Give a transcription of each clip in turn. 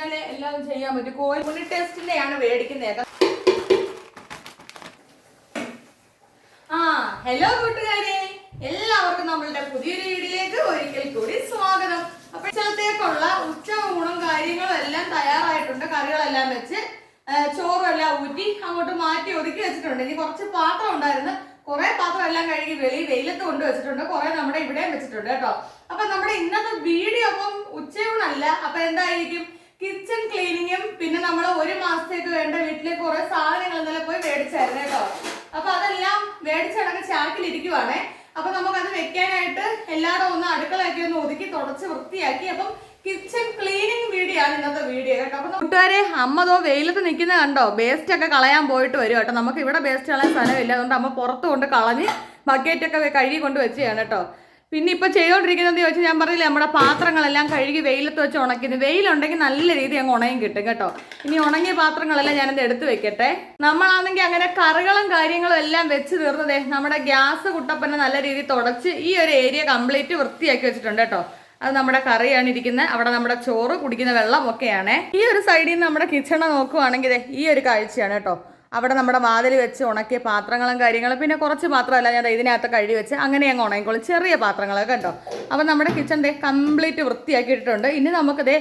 അങ്ങനെ എല്ലാം ചെയ്യാൻ പറ്റും. കോഴി ടെസ്റ്റിന്റെയാണ് മേടിക്കുന്നത്. ഹലോ കൂട്ടുകാരെ, എല്ലാവർക്കും നമ്മളുടെ പുതിയൊരു വീഡിയോയിലേക്ക് ഒരിക്കൽ കൂടി സ്വാഗതം. അപ്പൊ ഇന്നത്തേക്കുള്ള ഉച്ച ഊണും കാര്യങ്ങളും എല്ലാം തയ്യാറായിട്ടുണ്ട്. കറികളെല്ലാം വെച്ച് ചോറും എല്ലാം ഊറ്റി അങ്ങോട്ട് മാറ്റി ഒതുക്കി വെച്ചിട്ടുണ്ട്. ഇനി കുറച്ച് പാത്രം ഉണ്ടായിരുന്നു, കുറെ പാത്രം എല്ലാം കഴുകി വെയിലത്ത് കൊണ്ട് വെച്ചിട്ടുണ്ട്, കുറെ നമ്മുടെ ഇവിടെയും വെച്ചിട്ടുണ്ട് കേട്ടോ. അപ്പൊ നമ്മുടെ ഇന്നത്തെ വീഡിയോ അപ്പം ഉച്ചയൂണല്ല. അപ്പൊ എന്തായിരിക്കും, കിച്ചൺ ക്ലീനിങ്ങും പിന്നെ നമ്മൾ ഒരു മാസത്തേക്ക് വേണ്ട വീട്ടിലേക്ക് കുറെ സാധനങ്ങൾ ഇന്നലെ പോയി മേടിച്ചായിരുന്നു കേട്ടോ. അപ്പൊ അതെല്ലാം മേടിച്ചടങ്ങ് ചാക്കിലിരിക്കുവാണേ. അപ്പൊ നമുക്കത് വെക്കാനായിട്ട് എല്ലായിടും ഒന്ന് അടുക്കളയൊക്കെ ഒന്ന് ഒതുക്കി തുടച്ച് വൃത്തിയാക്കി. അപ്പം കിച്ചൺ ക്ലീനിങ് വീഡിയോ ആണ് ഇന്നത്തെ വീഡിയോ കേട്ടോ. അപ്പൊ കൂട്ടുകാരെ, അമ്മതോ വെയിലത്ത് നിൽക്കുന്ന കണ്ടോ, വേസ്റ്റ് ഒക്കെ കളയാൻ പോയിട്ട് വരും കേട്ടോ. നമുക്ക് ഇവിടെ വേസ്റ്റ് കളയാൻ സ്ഥലമില്ല, അതുകൊണ്ട് അമ്മ പുറത്ത് കൊണ്ട് കളഞ്ഞ് ബക്കറ്റൊക്കെ കഴുകി കൊണ്ട് വെച്ചാണ് കേട്ടോ. പിന്നെ ഇപ്പൊ ചെയ്തോണ്ടിരിക്കുന്നത് ചോദിച്ചാൽ ഞാൻ പറഞ്ഞില്ലേ, നമ്മുടെ പാത്രങ്ങളെല്ലാം കഴുകി വെയിലത്ത് വെച്ച് ഉണക്കുന്നു. വെയിലുണ്ടെങ്കിൽ നല്ല രീതിയിൽ അങ്ങ് ഉണങ്ങി കിട്ടും കേട്ടോ. ഇനി ഉണങ്ങിയ പാത്രങ്ങളെല്ലാം ഞാനത് എടുത്ത് വെക്കട്ടെ. നമ്മളാണെങ്കിൽ അങ്ങനെ കറികളും കാര്യങ്ങളും എല്ലാം വെച്ച് തീർന്നതേ നമ്മുടെ ഗ്യാസ് കുട്ടപ്പനെ നല്ല രീതിയിൽ തുടച്ച് ഈ ഒരു ഏരിയ കംപ്ലീറ്റ് വൃത്തിയാക്കി വെച്ചിട്ടുണ്ട് കേട്ടോ. അത് നമ്മുടെ കറിയാണ് ഇരിക്കുന്നത്. അവിടെ നമ്മുടെ ചോറ് കുടിക്കുന്ന വെള്ളം ഒക്കെയാണ്. ഈ ഒരു സൈഡിൽ നിന്ന് നമ്മുടെ കിച്ചണ നോക്കുവാണെങ്കിൽ ഈ ഒരു കാഴ്ചയാണ് കേട്ടോ. അവിടെ നമ്മുടെ വാതിൽ വെച്ച് ഉണക്കിയ പാത്രങ്ങളും കാര്യങ്ങളും, പിന്നെ കുറച്ച് പാത്രമല്ല ഞാൻ ഇതിനകത്ത് കഴുകി വെച്ച് അങ്ങനെ അങ്ങ് ഉണങ്ങിക്കോളും, ചെറിയ പാത്രങ്ങളൊക്കെ കേട്ടോ. അപ്പം നമ്മുടെ കിച്ചൺ കംപ്ലീറ്റ് വൃത്തിയാക്കിയിട്ടുണ്ട്. ഇനി നമുക്കിതേ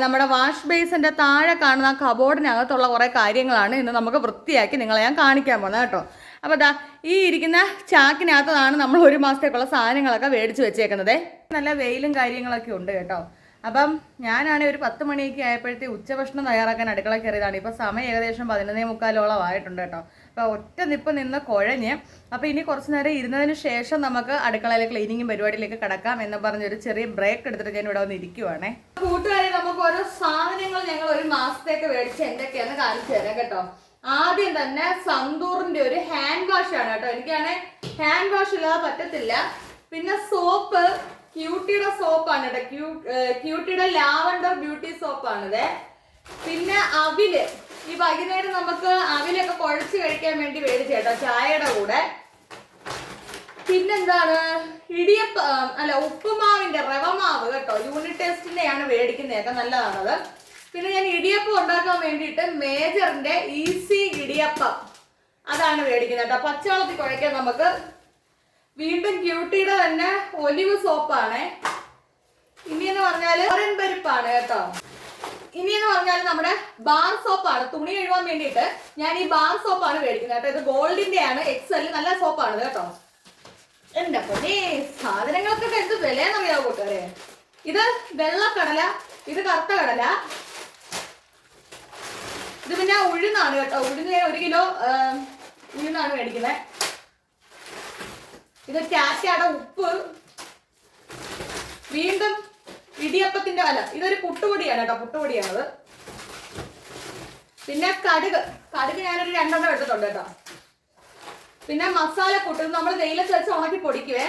നമ്മുടെ വാഷ് ബേസിൻ്റെ താഴെ കാണുന്ന കബോർഡിനകത്തുള്ള കുറേ കാര്യങ്ങളാണ് ഇന്ന് നമുക്ക് വൃത്തിയാക്കി നിങ്ങളെ ഞാൻ കാണിക്കാൻ പോകുന്നത് കേട്ടോ. അപ്പോൾ ദാ ഈ ഇരിക്കുന്ന ചാക്കിനകത്താണ് നമ്മൾ ഒരു മാസത്തേക്കുള്ള സാധനങ്ങളൊക്കെ മേടിച്ച് വെച്ചേക്കുന്നത്. നല്ല വെയിലും കാര്യങ്ങളൊക്കെ ഉണ്ട് കേട്ടോ. അപ്പം ഞാനാണെങ്കിൽ ഒരു 10 മണിയൊക്കെ ആയപ്പോഴത്തെ ഉച്ചഭക്ഷണം തയ്യാറാക്കാൻ അടുക്കള കയറിയതാണ്. ഇപ്പോൾ സമയം ഏകദേശം 11:45 ആയിട്ടുണ്ട് കേട്ടോ. അപ്പോൾ ഒറ്റ നിപ്പ് നിന്ന് കുഴഞ്ഞ്. അപ്പോൾ ഇനി കുറച്ച് നേരം ഇരുന്നതിന് ശേഷം നമുക്ക് അടുക്കളയിലെ ക്ലീനിങ്ങും പരിപാടിയിലേക്ക് കിടക്കാം എന്ന് പറഞ്ഞൊരു ചെറിയ ബ്രേക്ക് എടുത്തിട്ട് ഞാൻ ഇവിടെ വന്ന് ഇരിക്കുവാണേ. കൂട്ടുകാരെ, നമുക്ക് ഓരോ സാധനങ്ങൾ ഞങ്ങൾ ഒരു മാസത്തേക്ക് മേടിച്ച് എന്തൊക്കെയാണെന്ന് കാണിച്ചു തരാം കേട്ടോ. ആദ്യം തന്നെ സന്തൂറിന്റെ ഒരു ഹാൻഡ് വാഷ് ആണ് കേട്ടോ. എനിക്കാണെങ്കിൽ ഹാൻഡ് വാഷ് ഇല്ലാതെ പറ്റത്തില്ല. പിന്നെ സോപ്പ്, ക്യൂട്ടിയുടെ സോപ്പാണ് കേട്ടോ. ക്യൂട്ടിയുടെ ലാവണ്ടർ ബ്യൂട്ടി സോപ്പാണിത്. പിന്നെ അവില്, ഈ വൈകുന്നേരം നമുക്ക് അവിലൊക്കെ കുഴച്ച് കഴിക്കാൻ വേണ്ടി മേടിച്ച കേട്ടോ, ചായയുടെ കൂടെ. പിന്നെന്താണ്, ഉപ്പുമാവിന്റെ റവമാവ് കേട്ടോ, യൂണിറ്റ് ടെസ്റ്റിന്റെയാണ് മേടിക്കുന്നത്, നല്ലതാണത്. പിന്നെ ഞാൻ ഇടിയപ്പം ഉണ്ടാക്കാൻ വേണ്ടിയിട്ട് മേജറിന്റെ ഈസി ഇടിയപ്പം അതാണ് മേടിക്കുന്നത് കേട്ടോ. പച്ചവെള്ളത്തിൽ കുഴയ്ക്കാൻ നമുക്ക്. വീണ്ടും ക്യൂട്ടിയുടെ തന്നെ ഒലിവ് സോപ്പാണ്. ഇനിയെന്ന് പറഞ്ഞാൽ പരിപ്പാണ് കേട്ടോ. ഇനിയെന്ന് പറഞ്ഞാൽ നമ്മുടെ ബാർ സോപ്പാണ്, തുണി കഴുകാൻ വേണ്ടിയിട്ട് ഞാൻ ഈ ബാർ സോപ്പാണ് മേടിക്കുന്നത് കേട്ടോ. ഇത് ഗോൾഡിന്റെ ആണ്, XL, നല്ല സോപ്പാണ് കേട്ടോ. എന്റെ പൊന്നേ, സാധനങ്ങൾക്കൊക്കെ എന്ത് വിലയെന്നറിയാവോ കൂട്ടുകാരെ. ഇത് വെള്ളക്കടല, ഇത് കറുത്ത കടല, ഇത് പിന്നെ ഉഴുന്നാണ് കേട്ടോ. ഉഴുന്ന് 1 കിലോ ഉഴുന്നാണ് മേടിക്കുന്നത്. ഇത് ടാറ്റയുടെ ഉപ്പ്. വീണ്ടും ഇടിയപ്പത്തിന്റെ ഇതൊരു പുട്ടുപൊടിയാണ് കേട്ടോ, പുട്ടുപൊടിയാണത്. പിന്നെ കടുക് ഞാനൊരു 2 എണ്ണം എടുത്തിട്ടുണ്ട് കേട്ടോ. പിന്നെ മസാലക്കൂട്ട്, നമ്മൾ വെയിലത്ത് വെച്ച് ഉണക്കി പൊടിക്കുവേ.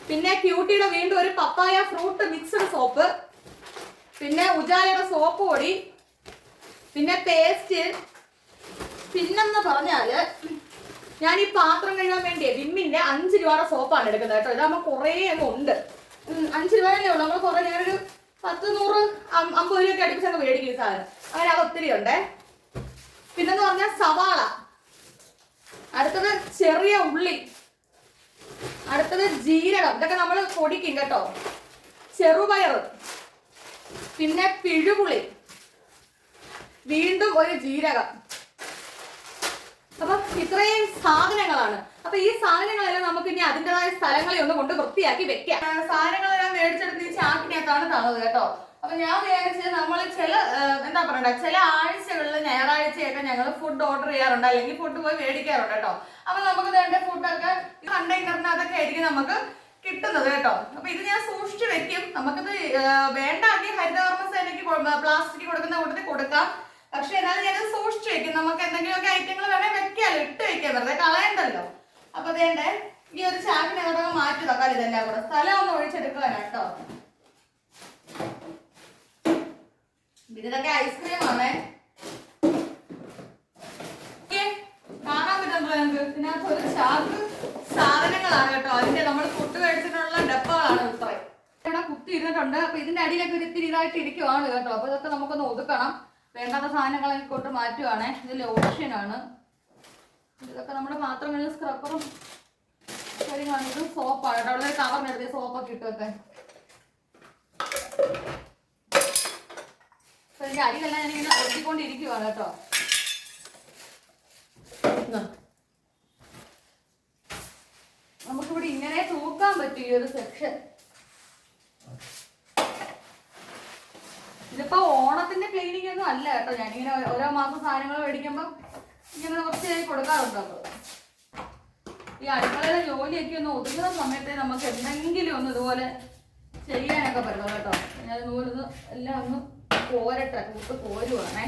പിന്നെ ക്യൂട്ടിയുടെ വീണ്ടും ഒരു പപ്പായ ഫ്രൂട്ട് മിക്സഡ് സോപ്പ്. പിന്നെ ഉജാലയുടെ സോപ്പ് പൊടി. പിന്നെ പേസ്റ്റ്. പിന്നെന്ന് പറഞ്ഞാല് ഞാൻ ഈ പാത്രം കഴുകാൻ വേണ്ടിയേ വിമ്മിന്റെ 5 രൂപയുടെ സോപ്പാണ് എടുക്കുന്നത് കേട്ടോ. ഇതാകുമ്പോൾ കുറേ അങ്ങ് ഉണ്ട്. 5 രൂപയല്ലേ ഉള്ളൂ. നമ്മൾ കുറെ ഞാനൊരു 10, 100, 50 രൂപയൊക്കെ അടുപ്പിച്ചങ്ങ് മേടിക്കും ഈ സാധനം. അങ്ങനെ അത് ഒത്തിരി ഉണ്ടേ. പിന്നെന്ന് പറഞ്ഞാൽ സവാള, അടുത്തത് ചെറിയ ഉള്ളി, അടുത്തത് ജീരകം, ഇതൊക്കെ നമ്മൾ പൊടിക്കും കേട്ടോ. ചെറുപയർ, പിന്നെ പിഴുപുളി, വീണ്ടും ഒരു ജീരകം. അപ്പൊ ഇത്രയും സാധനങ്ങളാണ്. അപ്പൊ ഈ സാധനങ്ങളെല്ലാം നമുക്ക് ഇനി അതിൻ്റെതായ സ്ഥലങ്ങളിൽ ഒന്ന് കൊണ്ട് വൃത്തിയാക്കി വെക്കാം. സാധനങ്ങളെല്ലാം മേടിച്ചെടുത്ത് ഈ ചാക്കിനകത്താണ് തന്നത് കേട്ടോ. അപ്പൊ ഞാൻ വിചാരിച്ചത് നമ്മൾ എന്താ പറയണ്ട, ചില ആഴ്ചകളിൽ ഞായറാഴ്ചയൊക്കെ ഞങ്ങൾ ഫുഡ് ഓർഡർ ചെയ്യാറുണ്ട്, അല്ലെങ്കിൽ ഫുഡ് പോയി മേടിക്കാറുണ്ട് കേട്ടോ. അപ്പൊ നമുക്ക് വേണ്ട ഫുഡൊക്കെ കണ്ടെയ്നറിനകത്തൊക്കെ ആയിരിക്കും നമുക്ക് കിട്ടുന്നത് കേട്ടോ. അപ്പൊ ഇത് ഞാൻ സൂക്ഷിച്ചു വെക്കും. നമുക്കിത് വേണ്ടെങ്കിൽ ഹരിതകർമ്മസേനയ്ക്ക് പ്ലാസ്റ്റിക് കൊടുക്കുന്ന കൂട്ടത്തിൽ കൊടുക്കാം. പക്ഷെ എന്നാലും ഞാൻ സൂക്ഷിച്ചു വെക്കും. നമുക്ക് എന്തെങ്കിലുമൊക്കെ ഐറ്റങ്ങൾ വേണേൽ വെക്കാമല്ലോ, ഇട്ട് വെക്കാൻ, വെറുതെ കളയണ്ടല്ലോ. അപ്പൊ അതേണ്ട ഈ ഒരു ചാക്കിനകത്തൊക്കെ മാറ്റി വെക്കാൻ. ഇതെല്ലാം കൂടെ സ്ഥലം ഒന്ന് ഒഴിച്ചെടുക്കാനാണ് കേട്ടോ. ഇതൊക്കെ ഐസ്ക്രീം ആണേ, കാണാൻ പറ്റുന്നുണ്ടോ ഞങ്ങൾക്ക്? ഇതിനകത്ത് ഒരു ചാക്ക് സാധനങ്ങളാണ് കേട്ടോ. അതിന്റെ നമ്മൾ ഫുഡ് കഴിച്ചിട്ടുള്ള ഡപ്പകളാണ് ഇത്രയും ഇവിടെ കുത്തി ഇരുന്നിട്ടുണ്ട്. അപ്പൊ ഇതിന്റെ ഇതിന്റെ അടിയിലൊക്കെ ഒരു ഇത്തിരി ഇതായിട്ട് ഇരിക്കുവാണ് കേട്ടോ. അപ്പൊ ഇതൊക്കെ നമുക്കൊന്ന് ഒതുക്കണം. വേണ്ടാത്ത സാധനങ്ങളൊക്കെ കൊണ്ട് മാറ്റുവാണേ. ഇത് ലോഷനാണ്. ഇതൊക്കെ നമ്മുടെ പാത്രങ്ങളിൽ സ്ക്രബറും കാര്യങ്ങളാണ്. ഇത് സോപ്പാണ് കേട്ടോ. അവിടെ കവറിനെടുത്ത് സോപ്പൊക്കെ ഇട്ടൊക്കെ. അപ്പൊ ഇതിന്റെ അടിയിലെല്ലാം ഞാനിങ്ങനെ ഒതുക്കിക്കൊണ്ടിരിക്കുവാണ് കേട്ടോ. നമുക്കിവിടെ ഇങ്ങനെ തൂക്കാൻ പറ്റും ഈ ഒരു സെക്ഷൻ. ഇതിപ്പോ ഓണത്തിന്റെ ക്ലീനിങ് ഒന്നും അല്ല കേട്ടോ. ഞാനിങ്ങനെ ഓരോ മാസം സാധനങ്ങൾ മേടിക്കുമ്പോ ഇങ്ങനെ കുറച്ച് കൊടുക്കാറുണ്ട്. അപ്പൊ ഈ അടുക്കളയിലെ ജോലിയൊക്കെ ഒന്ന് ഒതുങ്ങുന്ന സമയത്ത് നമുക്ക് എന്തെങ്കിലും ഒന്ന് ഇതുപോലെ ചെയ്യാനൊക്കെ പറ്റുള്ളൂ കേട്ടോ. ഞാൻ ഇതുപോലെ എല്ലാം ഒന്ന് കോരട്ടെ. കൂട്ട് കോരുവാണേ.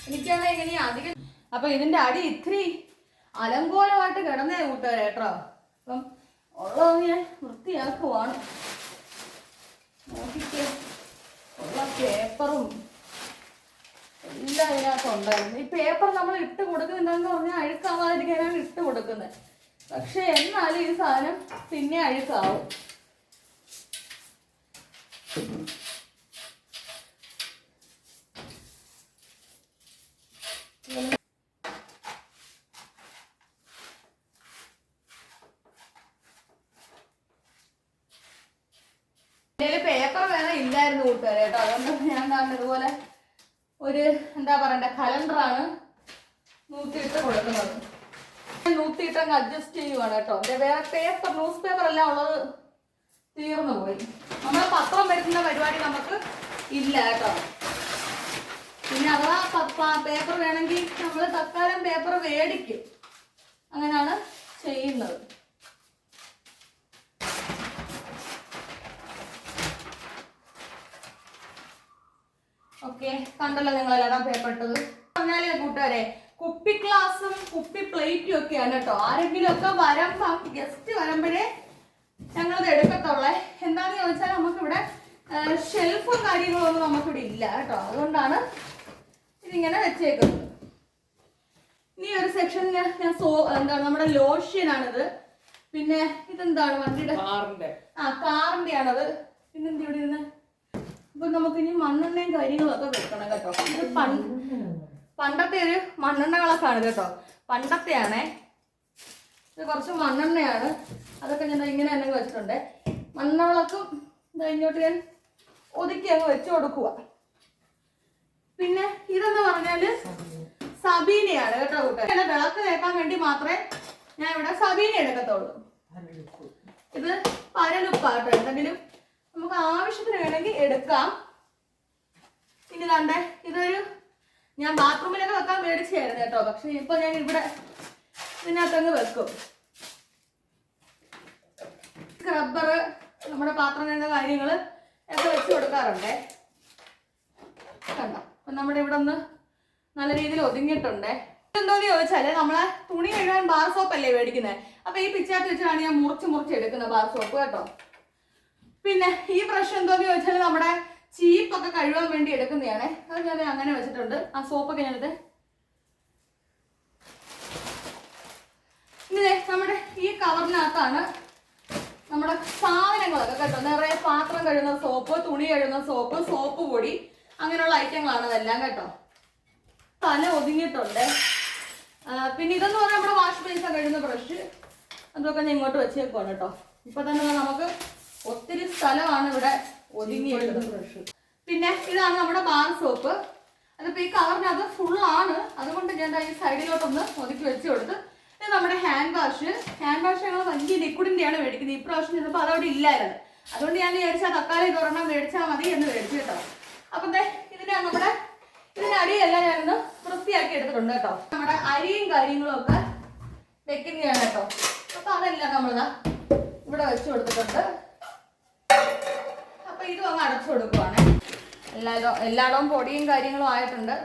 എനിക്കാണ് ഇങ്ങനെ അധികം. അപ്പൊ ഇതിന്റെ അടി ഇത്തിരി അലങ്കോലമായിട്ട് കിടന്നേ കൂട്ടുകാരെ കേട്ടോ. അപ്പം ഉള്ളത് ഞാൻ വൃത്തിയാക്കുവാണ്. നോക്കിക്കേ, ഉള്ള പേപ്പറും എല്ലാം ഇതിനകത്ത് ഉണ്ടായിരുന്നു. ഈ പേപ്പർ നമ്മൾ ഇട്ട് കൊടുക്കുന്നുണ്ടെന്ന് പറഞ്ഞാൽ അഴുക്കാവാതിരിക്കാനാണ് ഇട്ട് കൊടുക്കുന്നത്. പക്ഷെ എന്നാലും ഈ സാധനം പിന്നെ അഴുക്കാവും. പേപ്പർ വേറെ ഇല്ലായിരുന്നു കൂട്ടുകാരെ കേട്ടോ. അതുകൊണ്ട് ഞാൻ കാണുന്നത് ഇതുപോലെ ഒരു എന്താ പറയണ്ട കലണ്ടറാണ് നൂറ്റിയിട്ട് കൊടുക്കുന്നത്. നൂറ്റിയിട്ട് അങ്ങ് അഡ്ജസ്റ്റ് ചെയ്യുവാണ് കേട്ടോ. വേറെ പേപ്പർ ന്യൂസ് പേപ്പർ എല്ലാം ഉള്ളത് തീർന്നു പോയി. നമ്മളെ പത്രം വരുത്തുന്ന പരിപാടി നമുക്ക് ഇല്ല കേട്ടോ. പിന്നെ അഥവാ പേപ്പർ വേണമെങ്കിൽ നമ്മൾ തൽക്കാലം പേപ്പർ മേടിക്കും. അങ്ങനെയാണ് ചെയ്യുന്നത്. ഓക്കെ, കണ്ടല്ലോ നിങ്ങളെല്ലാം പേപ്പർ ഇട്ടത്. പറഞ്ഞാലേ കൂട്ടുകാരെ, കുപ്പി ഗ്ലാസും കുപ്പി പ്ലേറ്റും ഒക്കെയാണ് കേട്ടോ. ആരെങ്കിലും ഒക്കെ വരുമ്പം ഗസ്റ്റ് വരുമ്പോഴേ ഞങ്ങളത് എടുക്കത്തുള്ളേ. എന്താണെന്ന് ചോദിച്ചാൽ നമുക്കിവിടെ ഷെൽഫും കാര്യങ്ങളൊന്നും നമുക്കിവിടെ ഇല്ല കേട്ടോ. അതുകൊണ്ടാണ് ഇതിങ്ങനെ വെച്ചേക്കുന്നത്. ഇനി ഒരു സെക്ഷനിൽ ഞാൻ എന്താണ് നമ്മുടെ ലോഷ്യനാണിത്. പിന്നെ ഇതെന്താണ് വണ്ടിയുടെ കാറിന്റെ ആണത്. പിന്നെന്താ ഇവിടെ ഇരുന്ന്. അപ്പൊ നമുക്ക് ഇനി മണ്ണെണ്ണയും കാര്യങ്ങളൊക്കെ വെക്കണം കേട്ടോ. ഇത് പണ്ടത്തെ ഒരു മണ്ണെണ്ണകളൊക്കെയാണ് കേട്ടോ. പണ്ടത്തെ ആണേ. ഇത് കുറച്ച് മണ്ണെണ്ണയാണ്. അതൊക്കെ ഞാൻ ഇങ്ങനെ തന്നെ വെച്ചിട്ടുണ്ട്. മണ്ണെണ്ണകളൊക്കെ ഇങ്ങോട്ട് ഞാൻ ഒതുക്കി അങ്ങ് വെച്ച് കൊടുക്കുക. പിന്നെ ഇതെന്ന് പറഞ്ഞാല് സബീനയാണ് കേട്ടോ കൂട്ടുകാർ. വിളക്ക് തേക്കാൻ വേണ്ടി മാത്രമേ ഞാൻ ഇവിടെ സബീന എടുക്കത്തുള്ളൂ. ഇത് പരലുപ്പാട്ടോ. എന്തെങ്കിലും നമുക്ക് ആവശ്യത്തിന് വേണമെങ്കിൽ എടുക്കാം. ഇനി കണ്ടേ, ഇതൊരു ഞാൻ ബാത്റൂമിലൊക്കെ വെക്കാൻ മേടിച്ചായിരുന്നു കേട്ടോ. പക്ഷെ ഇപ്പൊ ഞാൻ ഇവിടെ ഇതിനകത്തങ്ങ് വെക്കും. സ്ക്രബ്ബർ, നമ്മുടെ പാത്രം കഴുകുന്ന കാര്യങ്ങള് ഒക്കെ വെച്ച് കൊടുക്കാറുണ്ടേ. കണ്ടോ, അപ്പൊ നമ്മുടെ ഇവിടെ ഒന്ന് നല്ല രീതിയിൽ ഒതുങ്ങിയിട്ടുണ്ടേ. എന്തോന്ന് ചോദിച്ചാല് നമ്മളെ തുണി കഴുകാൻ ബാർ സോപ്പ് അല്ലേ മേടിക്കുന്നത്. അപ്പൊ ഈ പിച്ചാത്തി വെച്ചാണ് ഞാൻ മുറിച്ച് എടുക്കുന്നത് ബാർ സോപ്പ് കേട്ടോ. പിന്നെ ഈ ബ്രഷ് എന്തോന്ന് ചോദിച്ചാൽ നമ്മുടെ ചീപ്പൊക്കെ കഴുകാൻ വേണ്ടി എടുക്കുന്നതാണ്. അത് ഞാൻ അങ്ങനെ വെച്ചിട്ടുണ്ട്. ആ സോപ്പൊക്കെ ഞാനത് ഇനി നമ്മുടെ ഈ കവറിനകത്താണ് നമ്മുടെ സാധനങ്ങളൊക്കെ കേട്ടോ. നിറയെ പാത്രം കഴുകുന്ന സോപ്പ്, തുണി കഴുകുന്ന സോപ്പ്, സോപ്പ് പൊടി, അങ്ങനെയുള്ള ഐറ്റങ്ങളാണ് അതെല്ലാം കേട്ടോ. തല ഒതുങ്ങിയിട്ടുണ്ട്. പിന്നെ ഇതെന്ന് പറഞ്ഞാൽ നമ്മുടെ വാഷ് ബേസിൻ കഴുകുന്ന ബ്രഷ്. അതൊക്കെ ഞാൻ ഇങ്ങോട്ട് വെച്ചേക്കുവാണ് കേട്ടോ. ഇപ്പൊ തന്നെ നമുക്ക് ഒത്തിരി സ്ഥലമാണ് ഇവിടെ ഒതുങ്ങിയിട്ടുള്ളത്. പിന്നെ ഇതാണ് നമ്മുടെ ബാർ സോപ്പ്. അതിപ്പോ ഈ കവറിനകത്ത് ഫുള്ളാണ്. അതുകൊണ്ട് ഞാൻ ഈ സൈഡിലോട്ടൊന്ന് ഒതുക്കി വെച്ച് കൊടുത്ത്. ഇത് നമ്മുടെ ഹാൻഡ് വാഷ്. ഹാൻഡ് വാഷ് ഞങ്ങൾ വലിയ ലിക്വിഡിന്റെയാണ് മേടിക്കുന്നത്. ഈ പ്രാവശ്യം ചെന്നപ്പോൾ അതവിടെ ഇല്ലായിരുന്നു. അതുകൊണ്ട് ഞാൻ മേടിച്ചാൽ തക്കാളി ഇതൊരെണ്ണം മേടിച്ചാൽ മതി എന്ന് മേടിച്ചു കേട്ടോ. അപ്പൊ ഇതിന്റെ അടിയെല്ലാം ഞാനൊന്ന് വൃത്തിയാക്കി എടുത്തിട്ടുണ്ട് കേട്ടോ. നമ്മുടെ അരിയും കാര്യങ്ങളും ഒക്കെ വെക്കുന്നതാണ് കേട്ടോ. അപ്പൊ അതെല്ലാം നമ്മളിതാ ഇവിടെ വെച്ച് കൊടുത്തിട്ടുണ്ട്. അപ്പൊ ഇതും അങ്ങ് അടച്ചു കൊടുക്കുവാണ്. എല്ലായിടവും പൊടിയും കാര്യങ്ങളും ആയിട്ടുണ്ട്.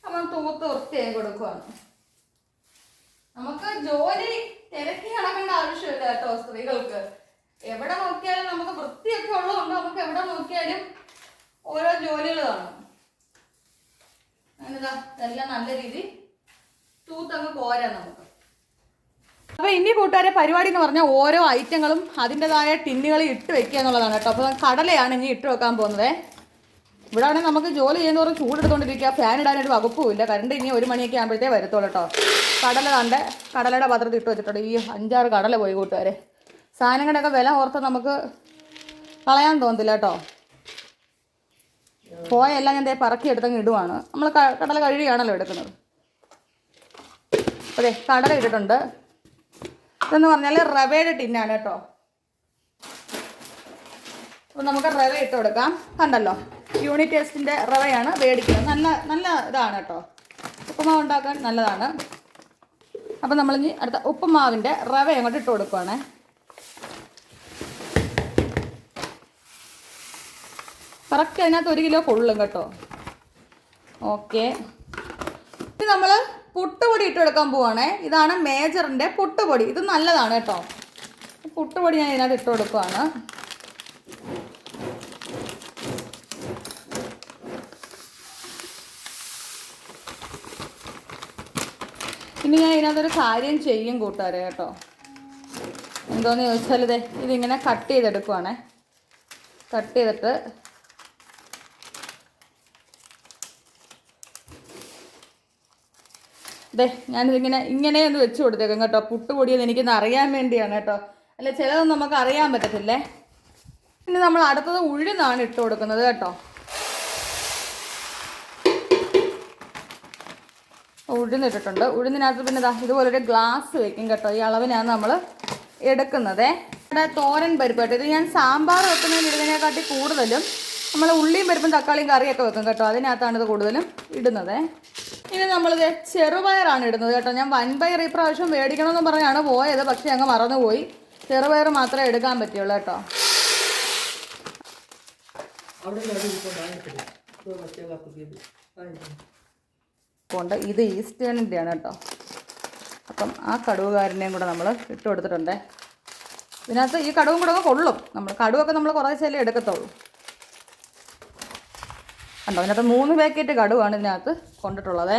അപ്പം തൂത്ത് വൃത്തിയായി കൊടുക്കുവാണ്. നമുക്ക് ജോലി തിരക്കി നടക്കേണ്ട ആവശ്യമില്ല കേട്ടോ. സ്ത്രീകൾക്ക് എവിടെ നോക്കിയാലും നമുക്ക് വൃത്തിയൊക്കെ ഉള്ളതുകൊണ്ട് നമുക്ക് എവിടെ നോക്കിയാലും ഓരോ ജോലികൾ കാണും. അങ്ങനെതാ എല്ലാം നല്ല രീതി തൂത്തങ്ങ് കോരാം നമുക്ക്. അപ്പോൾ ഇനി കൂട്ടുകാരെ പരിപാടി എന്ന് പറഞ്ഞാൽ ഓരോ ഐറ്റങ്ങളും അതിൻ്റെതായ ടിന്നുകളിൽ ഇട്ട് വെക്കുക എന്നുള്ളതാണ് കേട്ടോ. അപ്പോൾ കടലയാണ് ഇനി ഇട്ട് വെക്കാൻ പോകുന്നത്. ഇവിടെ ആണെങ്കിൽ നമുക്ക് ജോലി ചെയ്യുന്നവരും ചൂടെടുത്തോണ്ടിരിക്കുക, ഫാൻ ഇടാനൊരു വകുപ്പുമില്ല. കറണ്ട് ഇനി 1 മണിയൊക്കെ ആകുമ്പോഴത്തേ വരത്തുള്ളൂ കേട്ടോ. കടലയുടെ പാത്രത്തിൽ ഇട്ട് വെച്ചിട്ടുണ്ട്. ഈ 5-6 കടല പോയി കൂട്ടുകാരെ. സാധനങ്ങളുടെയൊക്കെ വില ഓർത്ത് നമുക്ക് കളയാൻ തോന്നത്തില്ല കേട്ടോ. പോയെല്ലാം ഞാൻ പറക്കി എടുത്തങ്ങ് ഇടുവാണ്. നമ്മൾ കടല കഴുകിയാണല്ലോ എടുക്കുന്നത്. അതെ, കടല ഇട്ടിട്ടുണ്ട്. ഇതെന്ന് പറഞ്ഞാൽ റവയുടെ ടിന്നാണ് കേട്ടോ. അപ്പോൾ നമുക്ക് റവ ഇട്ട് കൊടുക്കാം. കണ്ടല്ലോ, യൂണിറ്റ് ടെസ്റ്റിൻ്റെ റവയാണ് മേടിക്കുന്നത്. നല്ല ഇതാണ് കേട്ടോ, ഉപ്പുമാവ് ഉണ്ടാക്കാൻ നല്ലതാണ്. അപ്പം നമ്മളിനി അടുത്ത ഉപ്പുമാവിൻ്റെ റവ അങ്ങോട്ട് ഇട്ട് കൊടുക്കുവാണേ. കറക്റ്റ് അതിനകത്ത് 1 കിലോ കൊള്ളും കേട്ടോ. ഓക്കെ, ഇനി നമ്മൾ പുട്ടുപൊടി ഇട്ട് കൊടുക്കാൻ പോവാണേ. ഇതാണ് മേജറിൻ്റെ പുട്ടുപൊടി. ഇത് നല്ലതാണ് കേട്ടോ. പുട്ടുപൊടി ഞാൻ ഇതിനകത്ത് ഇട്ട് കൊടുക്കുവാണ്. ഇനി ഞാൻ ഇതിനകത്തൊരു കാര്യം ചെയ്യും കൂട്ടുകാരെ കേട്ടോ. എന്തോന്ന് ചോദിച്ചാൽ ഇതിങ്ങനെ കട്ട് ചെയ്തെടുക്കുവാണേ. കട്ട് ചെയ്തിട്ട് ഞാനിതിങ്ങനെ ഒന്ന് വെച്ച് കൊടുത്തേക്കും കേട്ടോ. പുട്ടുപൊടിയെന്ന് എനിക്കൊന്ന് അറിയാൻ വേണ്ടിയാണ് കേട്ടോ. അല്ല, ചിലതൊന്നും നമുക്ക് അറിയാൻ പറ്റത്തില്ലേ. പിന്നെ നമ്മൾ അടുത്തത് ഉഴുന്നാണ് ഇട്ട് കൊടുക്കുന്നത് കേട്ടോ. ഉഴുന്നിട്ടിട്ടുണ്ട്. ഉഴുന്നിനകത്ത് പിന്നെ ഇതുപോലൊരു ഗ്ലാസ് വെക്കും കേട്ടോ. ഈ അളവിനാണ് നമ്മൾ എടുക്കുന്നത്. ഇവിടെ തോരൻ പരിപ്പ് കേട്ടോ. ഇത് ഞാൻ സാമ്പാർ വെക്കുന്നതിന് ഇടുന്നതിനെക്കാട്ടി കൂടുതലും നമ്മൾ ഉള്ളിയും പരിപ്പും തക്കാളിയും കറിയൊക്കെ വെക്കും കേട്ടോ. അതിനകത്താണ് ഇത് കൂടുതലും ഇടുന്നത്. ഇനി നമ്മളിത് ചെറുപയറാണ് ഇടുന്നത് കേട്ടോ. ഞാൻ വൻപയർ ഈ പ്രാവശ്യം മേടിക്കണമെന്ന് പറഞ്ഞാണ് പോയത്, പക്ഷേ അങ്ങ് മറന്നുപോയി. ചെറുപയർ മാത്രമേ എടുക്കാൻ പറ്റുള്ളൂ കേട്ടോ. കൊണ്ട് ഇത് ഈസ്റ്റേണിൻ്റെയാണ് കേട്ടോ. അപ്പം ആ കടുവുകാരനെയും കൂടെ നമ്മൾ ഇട്ട് കൊടുത്തിട്ടുണ്ട്. ഇതിനകത്ത് ഈ കടുവും കൂടെ കൊള്ളും. കടുവൊക്കെ നമ്മൾ കുറേശ്ശേ എടുക്കത്തുള്ളൂ. കണ്ടോ, അതിനകത്ത് 3 പാക്കറ്റ് കടുവാണ് ഇതിനകത്ത് കൊണ്ടിട്ടുള്ളത്.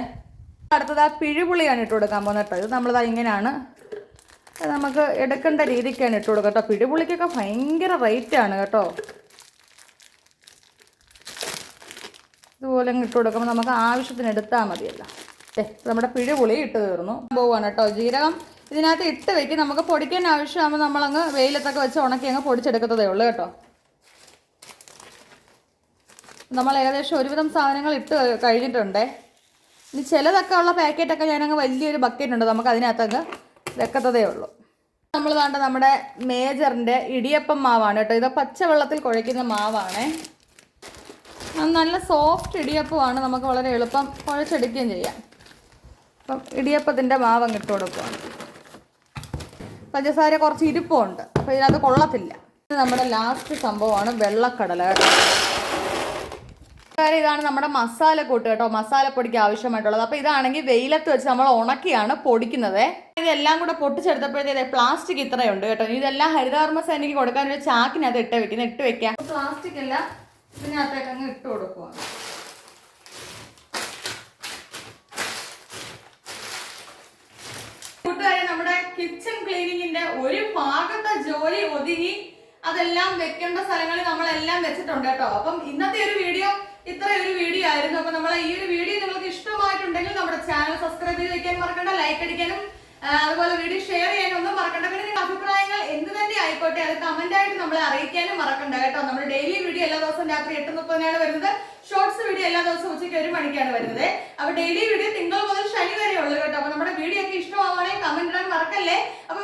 അടുത്തത് ആ പിഴുപുളിയാണ് ഇട്ട് കൊടുക്കാൻ പോകുന്നത് കേട്ടോ. ഇത് നമ്മളിതാ ഇങ്ങനെയാണ് നമുക്ക് എടുക്കേണ്ട രീതിക്കാണ് ഇട്ട് കൊടുക്കുക കേട്ടോ. പിഴുപുളിക്കൊക്കെ ഭയങ്കര റേറ്റാണ് കേട്ടോ. ഇതുപോലെ ഇട്ട് കൊടുക്കുമ്പോൾ നമുക്ക് ആവശ്യത്തിന് എടുത്താൽ മതിയല്ലോ. നമ്മുടെ പിഴുപുളി ഇട്ട് തീർന്നു പോവാണ് കേട്ടോ. ജീരകം ഇതിനകത്ത് ഇട്ട് വെക്കും. നമുക്ക് പൊടിക്കാൻ ആവശ്യമാകുമ്പോൾ നമ്മളങ്ങ് വെയിലത്തൊക്കെ വെച്ച് ഉണക്കി അങ്ങ് പൊടിച്ചെടുക്കത്തതേ ഉള്ളൂ കേട്ടോ. നമ്മൾ ഏകദേശം ഒരുവിധം സാധനങ്ങൾ ഇട്ട് കഴിഞ്ഞിട്ടുണ്ട്. ഇനി ചിലതൊക്കെ ഉള്ള പാക്കറ്റൊക്കെ ഞാനങ്ങ് വലിയൊരു ബക്കറ്റ് ഉണ്ട്, നമുക്ക് അതിനകത്തങ്ങ് വെക്കത്തതേ ഉള്ളൂ. നമ്മൾ വേണ്ട നമ്മുടെ മേജറിൻ്റെ ഇടിയപ്പം മാവാണ് കേട്ടോ. ഇത് പച്ചവെള്ളത്തിൽ കുഴയ്ക്കുന്ന മാവാണേ. നല്ല സോഫ്റ്റ് ഇടിയപ്പമാണ്. നമുക്ക് വളരെ എളുപ്പം കുഴച്ചെടുക്കുകയും ചെയ്യാം. അപ്പം ഇടിയപ്പത്തിൻ്റെ മാവ് അങ്ങ് ഇട്ട് കൊടുക്കുകയാണ്. പഞ്ചസാര കുറച്ച് ഇരിപ്പുണ്ട്, അപ്പോൾ ഇതിനകത്ത് കൊള്ളത്തില്ല. ഇത് നമ്മുടെ ലാസ്റ്റ് സംഭവമാണ് വെള്ളക്കടല കേട്ടോ. ഇതാണ് നമ്മുടെ മസാലക്കൂട്ട് കേട്ടോ. മസാലപ്പൊടിക്ക് ആവശ്യമായിട്ടുള്ളത്. അപ്പോൾ ഇതാണെങ്കിൽ വെയിലത്ത് വെച്ച് നമ്മൾ ഉണക്കിയാണ് പൊടിക്കുന്നത്. ഇതെല്ലാം കൂടെ പൊട്ടിച്ചെടുത്തപ്പോഴത്തേ പ്ലാസ്റ്റിക് ഇത്രയുണ്ട് കേട്ടോ. ഇതെല്ലാം ഹരിതകർമ്മ സേനയ്ക്ക് കൊടുക്കാൻ ഒരു ചാക്കിനകത്ത് ഇട്ട് വെക്കാം. പ്ലാസ്റ്റിക് എല്ലാം ഇതിനകത്തേക്ക് അങ്ങ് ഇട്ട് കൊടുക്കുക. കൂട്ടുകാരെ, നമ്മുടെ കിച്ചൺ ക്ലീനിങ്ങിന്റെ ഒരു ഭാഗത്തെ ജോലി ഒതുങ്ങി. അതെല്ലാം വെക്കേണ്ട സ്ഥലങ്ങളിൽ നമ്മളെല്ലാം വെച്ചിട്ടുണ്ട് കേട്ടോ. അപ്പം ഇന്നത്തെ ഒരു വീഡിയോ ഇത്രയൊരു വീഡിയോ ആയിരുന്നു. അപ്പൊ നമ്മളെ ഈ ഒരു വീഡിയോ നിങ്ങൾക്ക് ഇഷ്ടമായിട്ടുണ്ടെങ്കിൽ നമ്മുടെ ചാനൽ സബ്സ്ക്രൈബ് ചെയ്ത് വെക്കാൻ മറക്കണ്ട, ലൈക്ക് അടിക്കാനും അതുപോലെ വീഡിയോ ഷെയർ ചെയ്യാനും ഒന്നും മറക്കണ്ട. പിന്നെ നിങ്ങളുടെ അഭിപ്രായങ്ങൾ എന്ത് തന്നെ ആയിക്കോട്ടെ അത് കമന്റ് ആയിട്ട് നമ്മളെ അറിയിക്കാനും മറക്കണ്ട കേട്ടോ. നമ്മുടെ ഡെയിലി വീഡിയോ എല്ലാ ദിവസവും രാത്രി 8:30 വരുന്നത്. ഷോർട്സ് വീഡിയോ എല്ലാ ദിവസവും ഉച്ചയ്ക്ക് 1 മണിക്കാണ് വരുന്നത്. അപ്പൊ ഡെയിലി വീഡിയോ തിങ്കൾ മുതൽ ശനി വരെ ഉള്ളു കേട്ടോ. അപ്പൊ നമ്മുടെ വീഡിയോ ഒക്കെ ഇഷ്ടമാവുകയാണെങ്കിൽ കമന്റ് ഇടാൻ മറക്കല്ലേ. അപ്പൊ